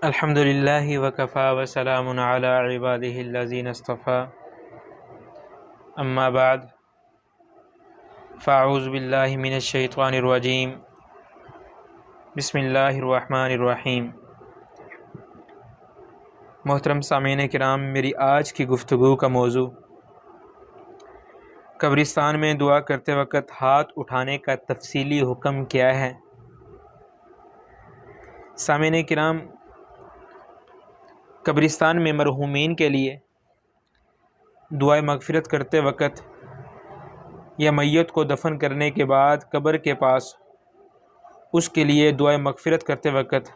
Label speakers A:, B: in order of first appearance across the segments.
A: الحمدللہ وکفا وسلام علی عبادہ الذین اصطفیٰ اما بعد فاعوذ باللہ من الشیطان الرجیم بسم اللہ الرحمن الرحیم۔ محترم سامعین کرام، میری آج کی گفتگو کا موضوع قبرستان میں دعا کرتے وقت ہاتھ اٹھانے کا تفصیلی حکم کیا ہے۔ سامعین کرام، قبرستان میں مرحومین کے لیے دعائے مغفرت کرتے وقت یا میت کو دفن کرنے کے بعد قبر کے پاس اس کے لیے دعائے مغفرت کرتے وقت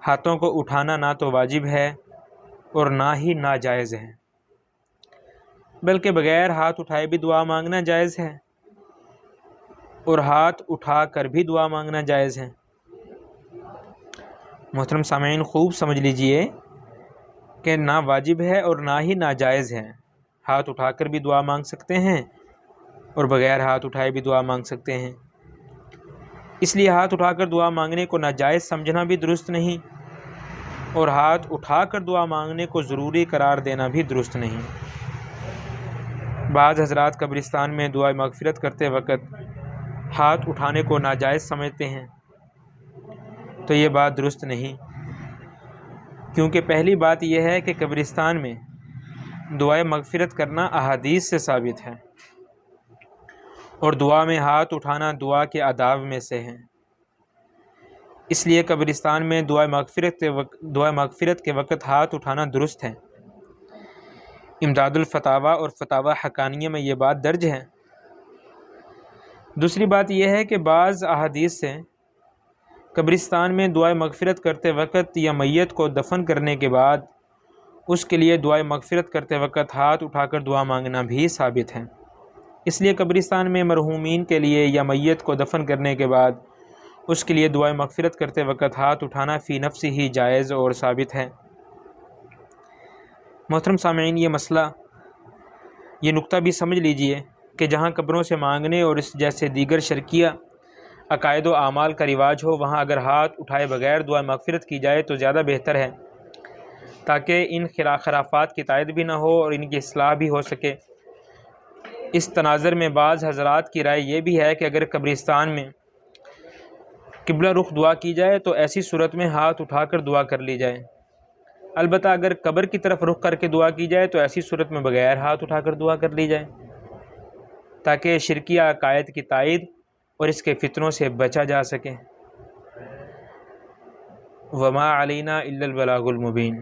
A: ہاتھوں کو اٹھانا نہ تو واجب ہے اور نہ ہی ناجائز ہے، بلکہ بغیر ہاتھ اٹھائے بھی دعا مانگنا جائز ہے اور ہاتھ اٹھا کر بھی دعا مانگنا جائز ہے۔ محترم سامعین، خوب سمجھ لیجئے کہ نہ واجب ہے اور نہ ہی ناجائز ہے۔ ہاتھ اٹھا کر بھی دعا مانگ سکتے ہیں اور بغیر ہاتھ اٹھائے بھی دعا مانگ سکتے ہیں۔ اس لیے ہاتھ اٹھا کر دعا مانگنے کو ناجائز سمجھنا بھی درست نہیں اور ہاتھ اٹھا کر دعا مانگنے کو ضروری قرار دینا بھی درست نہیں۔ بعض حضرات قبرستان میں دعائے مغفرت کرتے وقت ہاتھ اٹھانے کو ناجائز سمجھتے ہیں، تو یہ بات درست نہیں، کیونکہ پہلی بات یہ ہے کہ قبرستان میں دعائے مغفرت کرنا احادیث سے ثابت ہے اور دعا میں ہاتھ اٹھانا دعا کے آداب میں سے ہے۔ اس لیے قبرستان میں دعائے مغفرت کے وقت ہاتھ اٹھانا درست ہے۔ امداد الفتاویٰ اور فتاویٰ حقانیہ میں یہ بات درج ہے۔ دوسری بات یہ ہے کہ بعض احادیث سے قبرستان میں دعائے مغفرت کرتے وقت یا میت کو دفن کرنے کے بعد اس کے لیے دعائے مغفرت کرتے وقت ہاتھ اٹھا کر دعا مانگنا بھی ثابت ہے۔ اس لیے قبرستان میں مرحومین کے لیے یا میت کو دفن کرنے کے بعد اس کے لیے دعائے مغفرت کرتے وقت ہاتھ اٹھانا فی نفس ہی جائز اور ثابت ہے۔ محترم سامعین، یہ نقطہ بھی سمجھ لیجئے کہ جہاں قبروں سے مانگنے اور اس جیسے دیگر شرکیہ عقائد و اعمال کا رواج ہو، وہاں اگر ہاتھ اٹھائے بغیر دعائے مغفرت کی جائے تو زیادہ بہتر ہے، تاکہ ان خرافات کی تائید بھی نہ ہو اور ان کی اصلاح بھی ہو سکے۔ اس تناظر میں بعض حضرات کی رائے یہ بھی ہے کہ اگر قبرستان میں قبلہ رخ دعا کی جائے تو ایسی صورت میں ہاتھ اٹھا کر دعا کر لی جائے، البتہ اگر قبر کی طرف رخ کر کے دعا کی جائے تو ایسی صورت میں بغیر ہاتھ اٹھا کر دعا کر لی جائے، تاکہ شرکیہ عقائد کی تائید اور اس کے فتنوں سے بچا جا سکے۔ وما علینا الا البلاغ المبین۔